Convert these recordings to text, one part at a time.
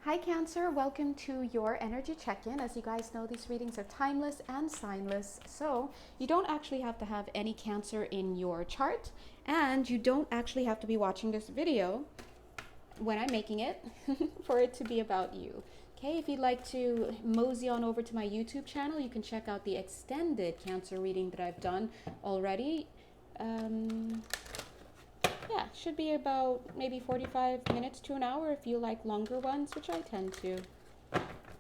Hi Cancer, welcome to your energy check-in. As you guys know, these readings are timeless and signless, so you don't actually have to have any Cancer in your chart, and you don't actually have to be watching this video when I'm making it for it to be about you. Okay, if you'd like to mosey on over to my YouTube channel, you can check out the extended Cancer reading that I've done already. Yeah, should be about maybe 45 minutes to an hour if you like longer ones, which I tend to.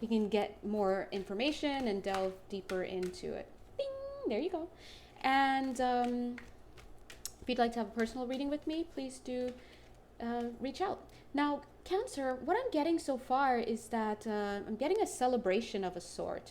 You can get more information and delve deeper into it. Bing! There you go. And if you'd like to have a personal reading with me, please do reach out. Now, Cancer, what I'm getting so far is that I'm getting a celebration of a sort.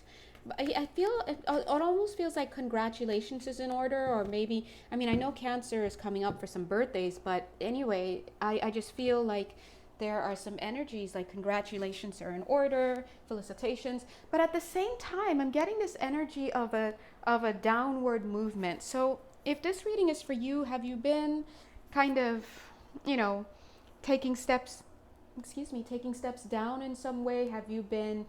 I feel it almost feels like congratulations is in order, or maybe, I mean, I know Cancer is coming up for some birthdays, but anyway, I just feel like there are some energies like congratulations are in order, felicitations, but at the same time, I'm getting this energy of a downward movement. So if this reading is for you, have you been kind of, you know, taking steps, taking steps down in some way? Have you been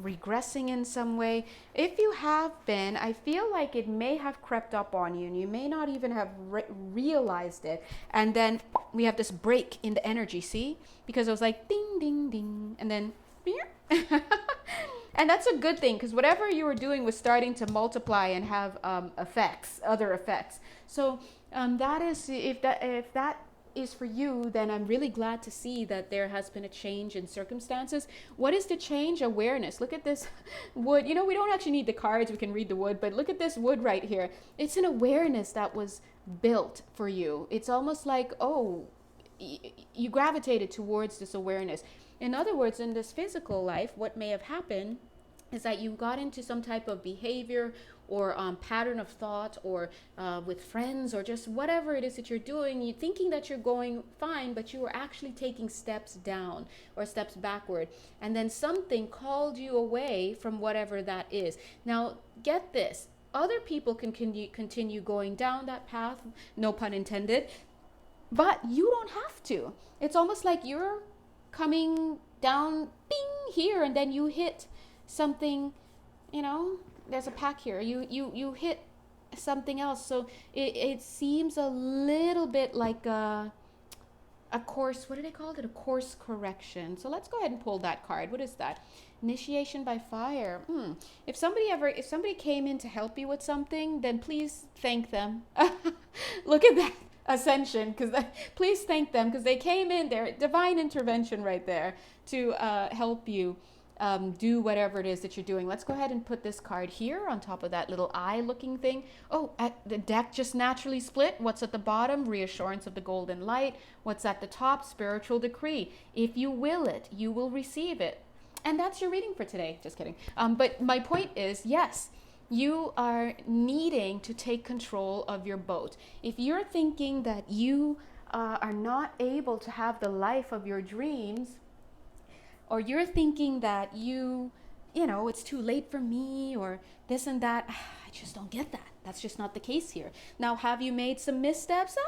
regressing in some way? If you have been, I feel like it may have crept up on you and you may not even have realized it. And then we have this break in the energy, see? Because it was like ding, ding, ding, and then and that's a good thing, because whatever you were doing was starting to multiply and have other effects. So that is, if that is for you, then I'm really glad to see that there has been a change in circumstances. What is the change? Awareness. Look at this wood. You know, we don't actually need the cards. We can read the wood, but look at this wood right here. It's an awareness that was built for you. It's almost like, oh, you gravitated towards this awareness. In other words, in this physical life, what may have happened is that you got into some type of behavior or pattern of thought, or with friends, or just whatever it is that you're doing, you thinking that you're going fine, but you were actually taking steps down or steps backward, and then something called you away from whatever that is. Now get this, other people can continue going down that path, no pun intended, but you don't have to. It's almost like you're coming down, bing, here, and then you hit something, you know, there's a pack here, you hit something else. So it seems a little bit like a course, what do they call it, a course correction. So let's go ahead and pull that card. What is that? Initiation by fire. If somebody came in to help you with something, then please thank them. Look at that ascension, because please thank them, because they came in there, divine intervention right there to help you do whatever it is that you're doing. Let's go ahead and put this card here on top of that little eye looking thing. Oh, the deck just naturally split. What's at the bottom? Reassurance of the golden light. What's at the top? Spiritual decree. If you will it, you will receive it. And that's your reading for today. Just kidding. But my point is, yes, you are needing to take control of your boat. If you're thinking that you are not able to have the life of your dreams, or you're thinking that you know, it's too late for me, or this and that, I just don't get that. That's just not the case here. Now, have you made some missteps? Yeah,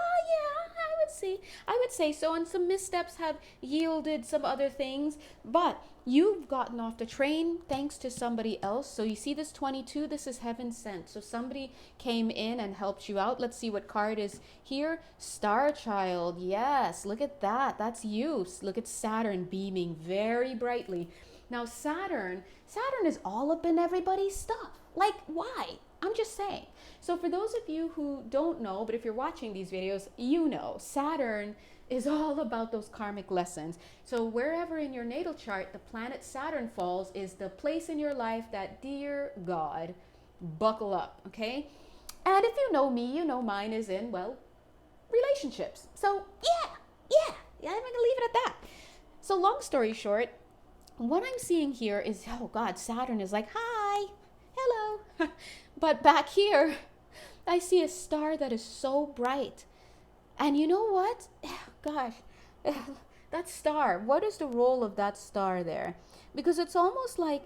I would say so. And some missteps have yielded some other things, but you've gotten off the train thanks to somebody else. So you see this 22, this is heaven sent. So somebody came in and helped you out. Let's see what card is here. Star Child. Yes, look at that. That's you. Look at Saturn beaming very brightly. Now Saturn is all up in everybody's stuff. Like, why? I'm just saying. So for those of you who don't know, but if you're watching these videos, you know, Saturn is all about those karmic lessons. So wherever in your natal chart the planet Saturn falls is the place in your life that, dear God, buckle up, okay? And if you know me, you know mine is in, well, relationships. So yeah, I'm gonna leave it at that. So long story short, what I'm seeing here is, oh God, Saturn is like, hi, hello. But back here, I see a star that is so bright. And you know what? Gosh, that star, what is the role of that star there? Because it's almost like,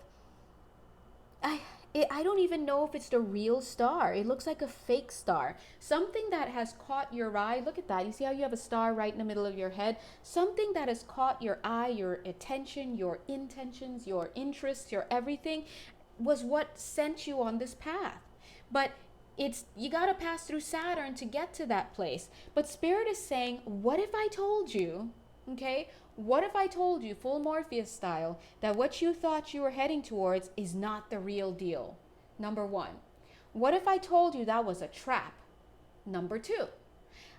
I don't even know if it's the real star. It looks like a fake star. Something that has caught your eye. Look at that. You see how you have a star right in the middle of your head? Something that has caught your eye, your attention, your intentions, your interests, your everything was what sent you on this path. But it's you got to pass through Saturn to get to that place. But Spirit is saying, what if I told you, okay? What if I told you, full Morpheus style, that what you thought you were heading towards is not the real deal? Number one. What if I told you that was a trap? Number two.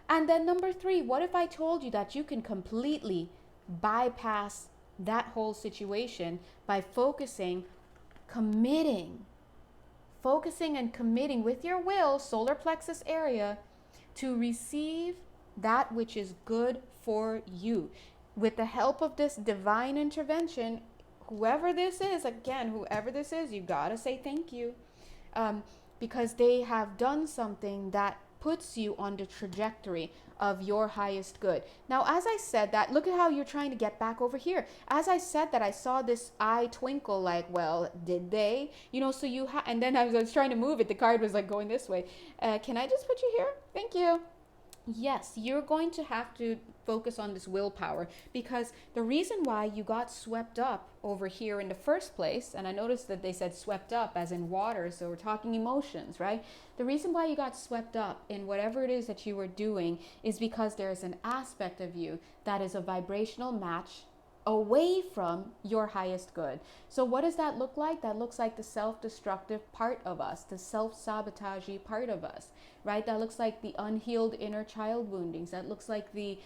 And then number three, what if I told you that you can completely bypass that whole situation by committing, focusing and committing with your will, solar plexus area, to receive that which is good for you. With the help of this divine intervention, whoever this is, again, whoever this is, you gotta say thank you, because they have done something that puts you on the trajectory of your highest good. Now, as I said that, look at how you're trying to get back over here. As I said that, I saw this eye twinkle, like, well, did they? You know, so and then I was trying to move it. The card was like going this way. Can I just put you here? Thank you. Yes, you're going to have to focus on this willpower, because the reason why you got swept up over here in the first place, and I noticed that they said swept up as in water, so we're talking emotions, right? The reason why you got swept up in whatever it is that you were doing is because there's an aspect of you that is a vibrational match away from your highest good. So what does that look like? That looks like the self-destructive part of us, the self-sabotagey part of us, right? That looks like the unhealed inner child woundings. That looks like the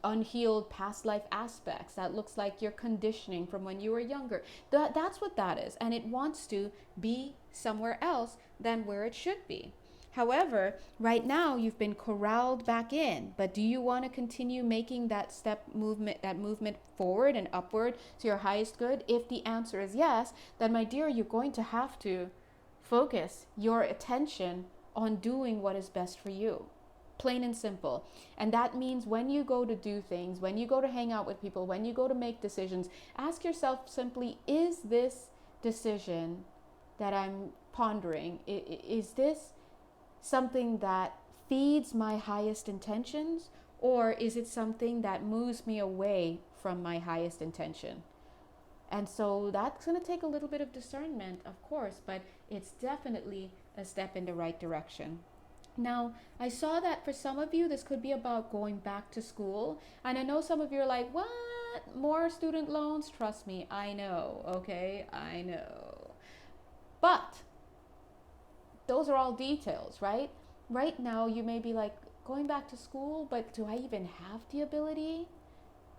unhealed past life aspects. That looks like your conditioning from when you were younger. That's what that is. And it wants to be somewhere else than where it should be. However, right now you've been corralled back in, but do you want to continue making that movement forward and upward to your highest good? If the answer is yes, then my dear, you're going to have to focus your attention on doing what is best for you. Plain and simple. And that means when you go to do things, when you go to hang out with people, when you go to make decisions, ask yourself simply, is this decision that I'm pondering, is this something that feeds my highest intentions, or is it something that moves me away from my highest intention? And so that's going to take a little bit of discernment, of course, but it's definitely a step in the right direction. Now, I saw that for some of you, this could be about going back to school. And I know some of you are like, what? More student loans? Trust me, I know, okay? I know. But those are all details, right? Right now, you may be like, going back to school, but do I even have the ability?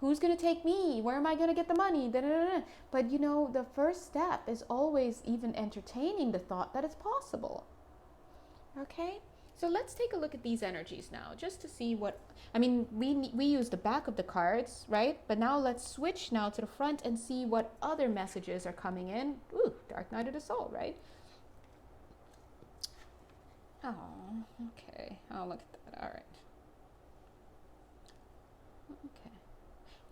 Who's going to take me? Where am I going to get the money? Da-da-da-da. But you know, the first step is always even entertaining the thought that it's possible. Okay? So let's take a look at these energies now, just to see what, I mean, we use the back of the cards, right? But now let's switch now to the front and see what other messages are coming in. Ooh, Dark Night of the Soul, right? Oh, okay. I'll look at that. All right. Okay.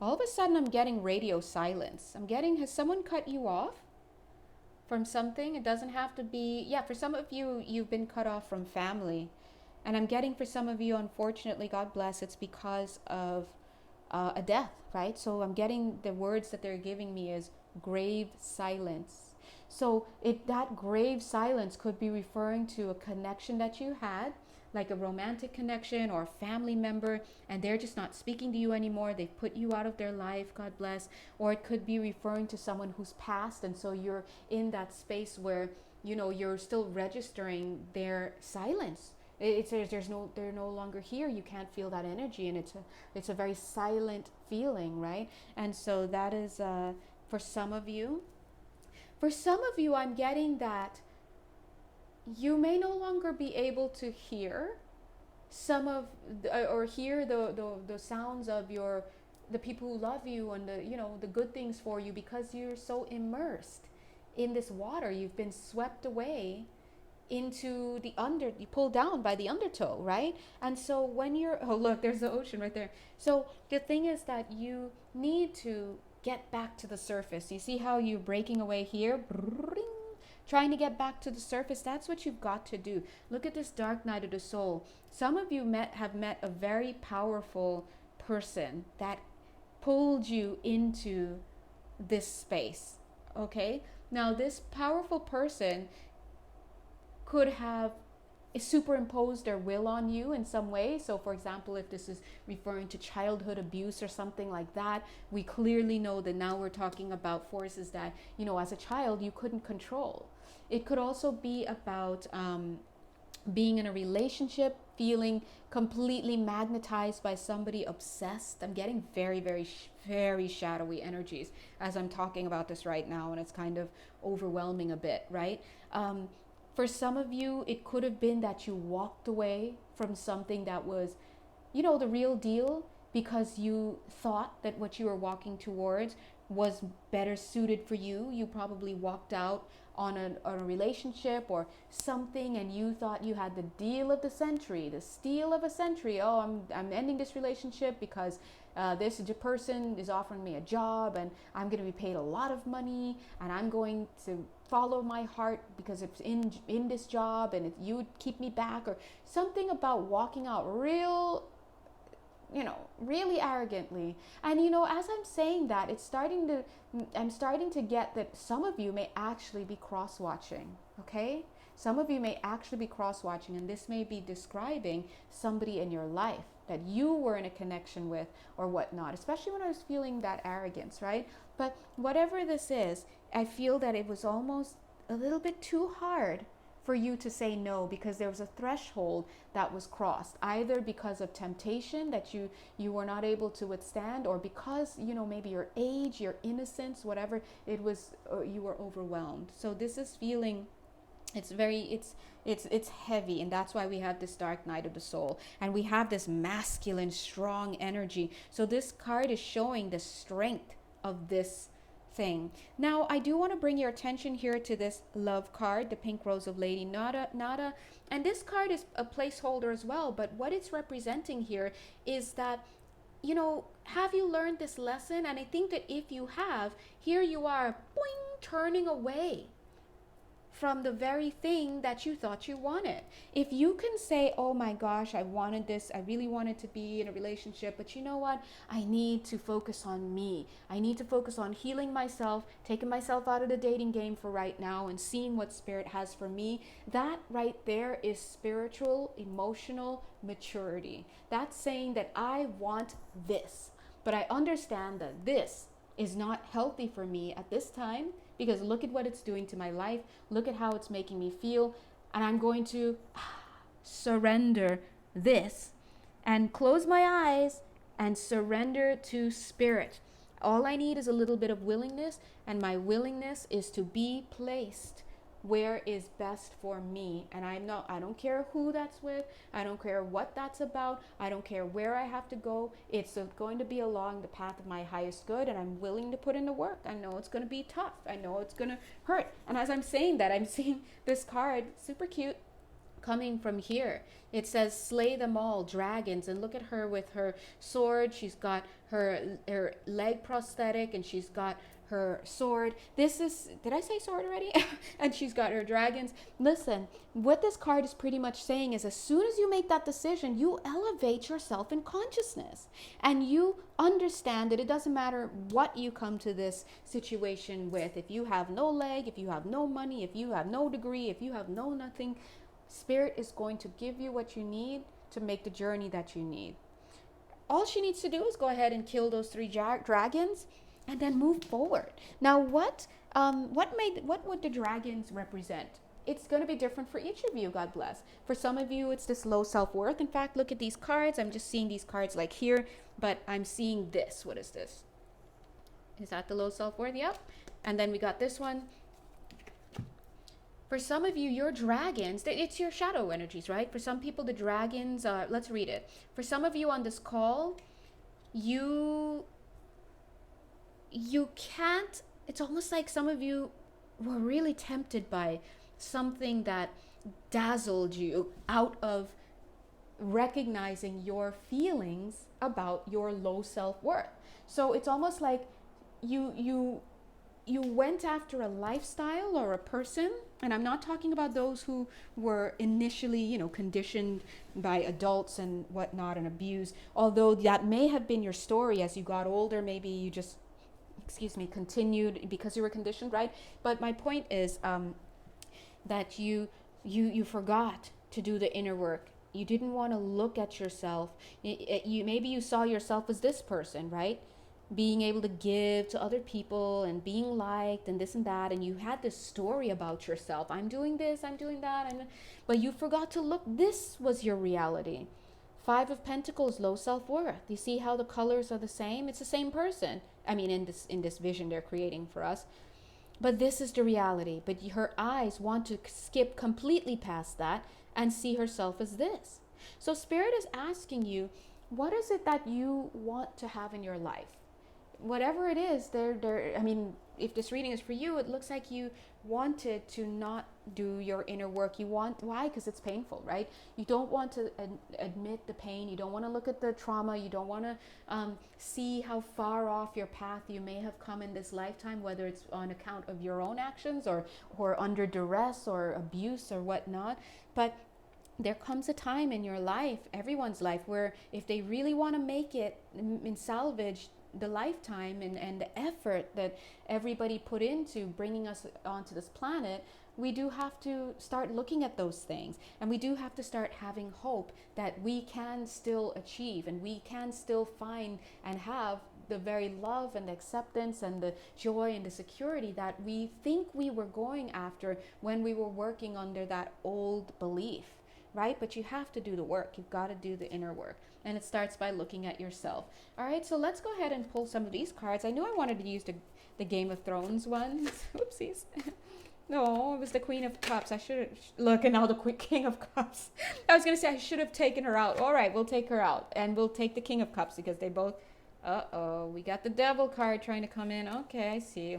All of a sudden, I'm getting radio silence. Has someone cut you off from something? It doesn't have to be, yeah, for some of you, you've been cut off from family. And I'm getting for some of you, unfortunately, God bless, it's because of a death, right? So I'm getting the words that they're giving me is grave silence. So that grave silence could be referring to a connection that you had, like a romantic connection or a family member, and they're just not speaking to you anymore. They've put you out of their life, God bless. Or it could be referring to someone who's passed, and so you're in that space where, you know, you're still registering their silence. They're no longer here. You can't feel that energy, and it's a very silent feeling, right? And so that is for some of you. For some of you, I'm getting that you may no longer be able to hear hear the sounds of the people who love you and the good things for you, because you're so immersed in this water. You've been swept away into you pulled down by the undertow, right? And so when look, there's the ocean right there. So the thing is that you need to get back to the surface. You see how you're breaking away here, trying to get back to the surface. That's what you've got to do. Look at this dark night of the soul. Some of you have met a very powerful person that pulled you into this space. Okay? Now, this powerful person could have superimposed their will on you in some way. So, for example, if this is referring to childhood abuse or something like that, we clearly know that now we're talking about forces that, as a child, you couldn't control. It could also be about being in a relationship, feeling completely magnetized by somebody, obsessed. I'm getting very, very, very shadowy energies as I'm talking about this right now, and it's kind of overwhelming a bit, right? For some of you, it could have been that you walked away from something that was, the real deal, because you thought that what you were walking towards was better suited for you. You probably walked out on a relationship or something, and you thought you had the deal of the century, the steal of a century. Oh, I'm ending this relationship because this person is offering me a job, and I'm going to be paid a lot of money, and I'm going to follow my heart because it's in this job, and you would keep me back, or something about walking out really arrogantly. And as I'm saying that, I'm starting to get that some of you may actually be cross-watching, okay? Some of you may actually be cross-watching, and this may be describing somebody in your life that you were in a connection with or whatnot, especially when I was feeling that arrogance, right? But whatever this is, I feel that it was almost a little bit too hard for you to say no, because there was a threshold that was crossed, either because of temptation that you were not able to withstand, or because maybe your age, your innocence, whatever it was, you were overwhelmed. So this is feeling, it's heavy, and that's why we have this dark night of the soul, and we have this masculine strong energy. So this card is showing the strength of this thing. Now, I do want to bring your attention here to this love card, the pink rose of Lady Nada, and this card is a placeholder as well, but what it's representing here is that, have you learned this lesson? And I think that if you have, here you are, boing, turning away from the very thing that you thought you wanted. If you can say, oh my gosh, I wanted this, I really wanted to be in a relationship, but you know what? I need to focus on me. I need to focus on healing myself, taking myself out of the dating game for right now, and seeing what spirit has for me. That right there is spiritual, emotional maturity. That's saying that I want this, but I understand that this is not healthy for me at this time, because look at what it's doing to my life. Look at how it's making me feel. And I'm going to surrender this and close my eyes and surrender to spirit. All I need is a little bit of willingness, and my willingness is to be placed where is best for me. And I don't care who that's with. I don't care what that's about. I don't care where I have to go. It's going to be along the path of my highest good, and I'm willing to put in the work. I know it's going to be tough. I know it's going to hurt. And as I'm saying that, I'm seeing this card, super cute, coming from here. It says slay them all, dragons, and look at her with her sword. She's got her leg prosthetic, and she's got her sword. This is, did I say sword already? And she's got her dragons. Listen, what this card is pretty much saying is, as soon as you make that decision, you elevate yourself in consciousness, and you understand that it doesn't matter what you come to this situation with. If you have no leg, if you have no money, if you have no degree, if you have no nothing, spirit is going to give you what you need to make the journey that you need. All she needs to do is go ahead and kill those 3 dragons, and then move forward. Now, what would the dragons represent? It's going to be different for each of you, God bless. For some of you, it's this low self-worth. In fact, look at these cards. I'm just seeing these cards like here, but I'm seeing this. What is this? Is that the low self-worth? Yep. And then we got this one. For some of you, your dragons, it's your shadow energies, right? For some people, the dragons, let's read it. For some of you on this call, you can't, it's almost like some of you were really tempted by something that dazzled you out of recognizing your feelings about your low self-worth. So it's almost like you you went after a lifestyle or a person, and I'm not talking about those who were initially, conditioned by adults and whatnot and abused, although that may have been your story. As you got older, maybe you just, continued because you were conditioned, right? But my point is, that you forgot to do the inner work. You didn't want to look at yourself. Maybe you saw yourself as this person, right? Being able to give to other people and being liked and this and that, and you had this story about yourself. I'm doing this, I'm doing that, but you forgot to look. This was your reality. Five of Pentacles, low self-worth. You see how the colors are the same? It's the same person. I mean, in this vision they're creating for us. But this is the reality. But her eyes want to skip completely past that and see herself as this. So Spirit is asking you, what is it that you want to have in your life? Whatever it is, if this reading is for you, it looks like you wanted to not do your inner work. Why? Because it's painful, right? You don't want to admit the pain. You don't want to look at the trauma. You don't want to see how far off your path you may have come in this lifetime, whether it's on account of your own actions or under duress or abuse or whatnot. But there comes a time in your life, everyone's life, where if they really want to make it and salvage the lifetime and the effort that everybody put into bringing us onto this planet, we do have to start looking at those things, and we do have to start having hope that we can still achieve and we can still find and have the very love and the acceptance and the joy and the security that we think we were going after when we were working under that old belief, right? But you have to do the work. You've got to do the inner work. And it starts by looking at yourself. All right, so let's go ahead and pull some of these cards. I knew I wanted to use the Game of Thrones ones. Whoopsies. No, it was the Queen of Cups. I should have... Look, and now the King of Cups. I was going to say I should have taken her out. All right, we'll take her out. And we'll take the King of Cups because they both... Uh-oh, we got the Devil card trying to come in. Okay, I see.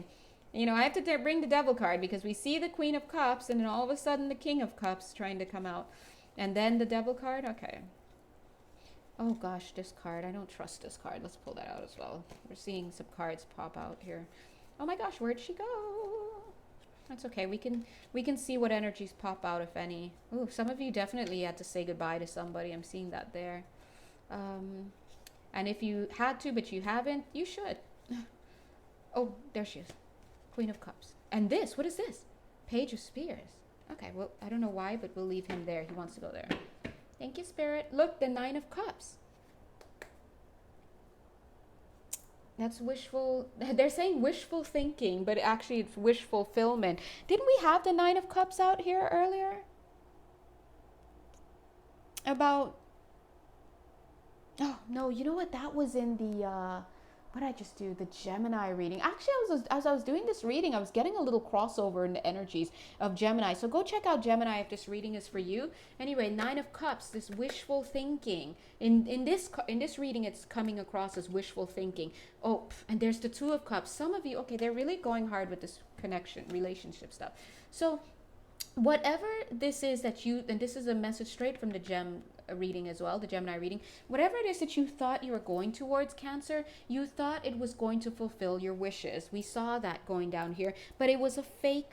I have to bring the Devil card because we see the Queen of Cups and then all of a sudden the King of Cups trying to come out. And then the Devil card? Okay. Oh gosh, this card. I don't trust this card. Let's pull that out as well. We're seeing some cards pop out here. Oh my gosh, where'd she go? That's okay. We can see what energies pop out, if any. Ooh, some of you definitely had to say goodbye to somebody. I'm seeing that there. And if you had to, but you haven't, you should. Oh, there she is. Queen of Cups. And this, what is this? Page of Spears. Okay, well, I don't know why, but we'll leave him there. He wants to go there. Thank you, Spirit. Look, the Nine of Cups. That's wishful. They're saying wishful thinking, but actually it's wish fulfillment. Didn't we have the Nine of Cups out here earlier? About... Oh, no, you know what? That was in the... what did I just do? The Gemini reading. Actually, as I was doing this reading, I was getting a little crossover in the energies of Gemini. So go check out Gemini if this reading is for you. Anyway, Nine of Cups, this wishful thinking. In this reading, it's coming across as wishful thinking. Oh, and there's the Two of Cups. Some of you, okay, they're really going hard with this connection, relationship stuff. So whatever this is that you, and this is a message straight from the Gem reading as well, the Gemini reading, whatever it is that you thought you were going towards, Cancer, you thought it was going to fulfill your wishes. We saw that going down here, but it was a fake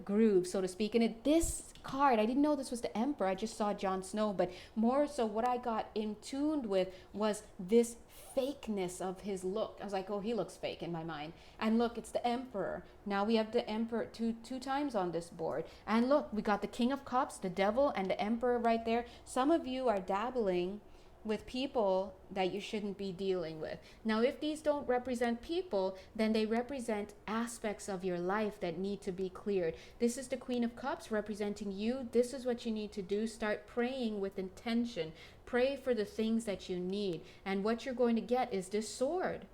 groove, so to speak. And this card, I didn't know this was the Emperor. I just saw Jon Snow, but more so what I got in tuned with was this fakeness of his look. I was like, oh, he looks fake in my mind. And look, it's the Emperor. Now we have the Emperor two times on this board. And look, we got the King of Cups, the Devil, and the Emperor right there. Some of you are dabbling with people that you shouldn't be dealing with. Now, if these don't represent people, then they represent aspects of your life that need to be cleared. This is the Queen of Cups representing you. This is what you need to do. Start praying with intention. Pray for the things that you need. And what you're going to get is this sword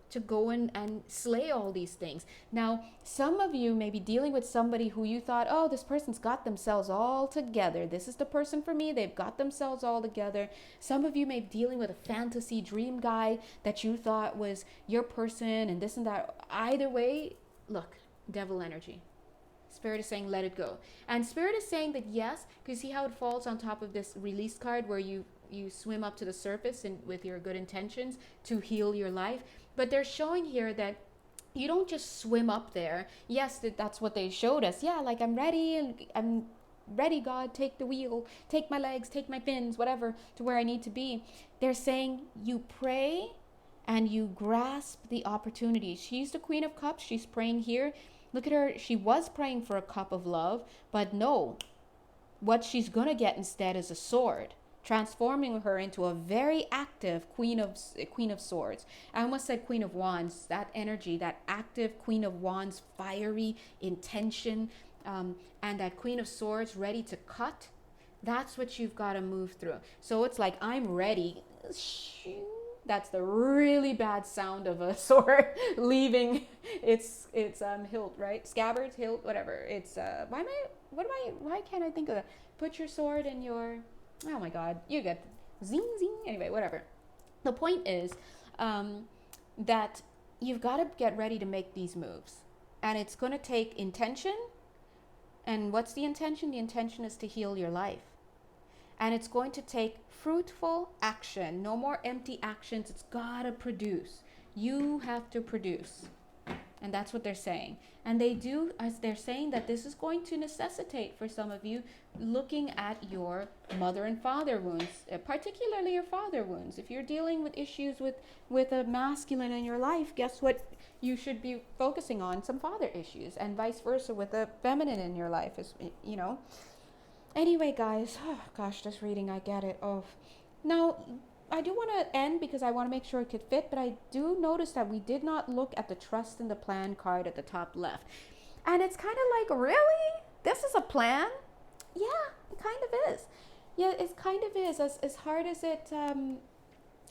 to go and slay all these things. Now, some of you may be dealing with somebody who you thought, oh, this person's got themselves all together. This is the person for me. They've got themselves all together. Some of you may be dealing with a fantasy dream guy that you thought was your person and this and that. Either way, look, Devil energy. Spirit is saying, let it go. And Spirit is saying that yes, because see how it falls on top of this release card where you swim up to the surface and with your good intentions to heal your life. But they're showing here that you don't just swim up there. Yes, that's what they showed us. Yeah, like I'm ready, and I'm ready, God, take the wheel, take my legs, take my fins, whatever, to where I need to be. They're saying you pray and you grasp the opportunity. She's the Queen of Cups. She's praying here. Look at her. She was praying for a cup of love, but no, what she's going to get instead is a sword, transforming her into a very active queen of swords. I almost said Queen of Wands. That energy, that active Queen of Wands, fiery intention, and that Queen of Swords ready to cut. That's what you've got to move through. So it's like, I'm ready. That's the really bad sound of a sword leaving its hilt, right? Scabbard, hilt, whatever. It's why can't I think of that? Put your sword in your, oh my God, you get zing zing. Anyway, whatever. The point is that you've got to get ready to make these moves, and it's going to take intention. And what's the intention? The intention is to heal your life. And it's going to take fruitful action. No more empty actions. It's got to produce. You have to produce. And that's what they're saying. And they do, as they're saying, that this is going to necessitate for some of you looking at your mother and father wounds, particularly your father wounds. If you're dealing with issues with a masculine in your life, guess what? You should be focusing on some father issues, and vice versa with a feminine in your life, is, you know. Anyway, guys, oh gosh, this reading, I get it. Oh, now I do want to end because I want to make sure it could fit, but I do notice that we did not look at the trust in the plan card at the top left, and it's kind of like, really, this is a plan? Yeah, it kind of is. Yeah, it kind of is. As hard as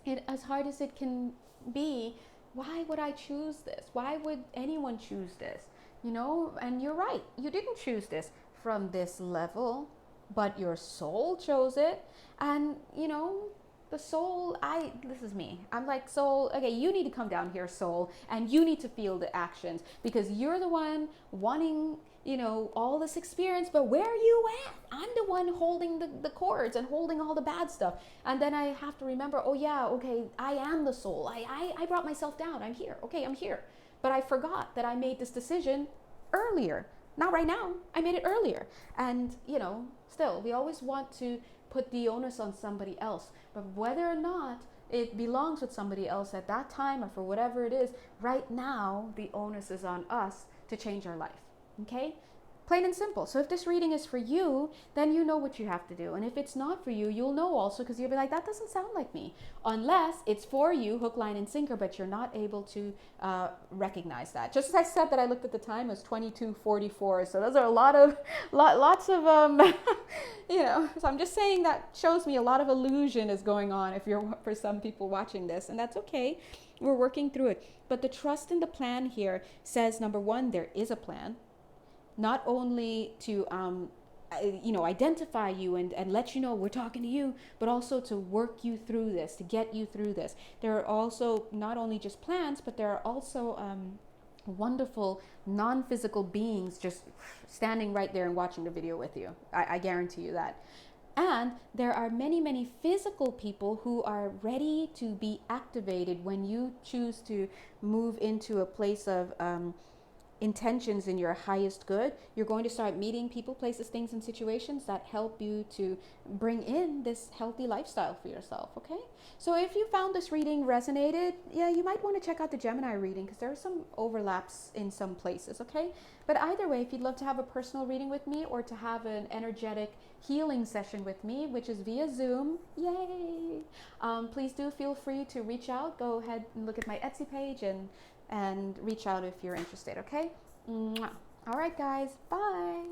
as hard as it can be. Why would I choose this? Why would anyone choose this? You know, and you're right. You didn't choose this from this level, but your soul chose it. And, you know, the soul, this is me. I'm like, soul, okay, you need to come down here, soul, and you need to feel the actions because you're the one wanting, you know, all this experience, but where are you at? I'm the one holding the cords and holding all the bad stuff. And then I have to remember, oh yeah, okay, I am the soul. I brought myself down. I'm here. Okay, I'm here. But I forgot that I made this decision earlier. Not right now. I made it earlier. And, you know, still, we always want to put the onus on somebody else. But whether or not it belongs with somebody else at that time or for whatever it is, right now, the onus is on us to change our life. Okay? Plain and simple. So if this reading is for you, then you know what you have to do. And if it's not for you, you'll know also because you'll be like, that doesn't sound like me. Unless it's for you, hook, line, and sinker, but you're not able to recognize that. Just as I said that I looked at the time, it was 22:44. So those are lots of, you know, so I'm just saying that shows me a lot of illusion is going on if you're, for some people watching this. And that's okay. We're working through it. But the trust in the plan here says, number one, there is a plan. Not only to, you know, identify you and let you know we're talking to you, but also to work you through this, to get you through this. There are also not only just plans, but there are also wonderful non-physical beings just standing right there and watching the video with you. I guarantee you that. And there are many, many physical people who are ready to be activated when you choose to move into a place of intentions in your highest good. You're going to start meeting people, places, things, and situations that help you to bring in this healthy lifestyle for yourself, okay? So if you found this reading resonated, yeah, you might want to check out the Gemini reading because there are some overlaps in some places, okay? But either way, if you'd love to have a personal reading with me or to have an energetic healing session with me, which is via Zoom, yay! Please do feel free to reach out. Go ahead and look at my Etsy page and reach out if you're interested, okay? Mwah. All right, guys, bye.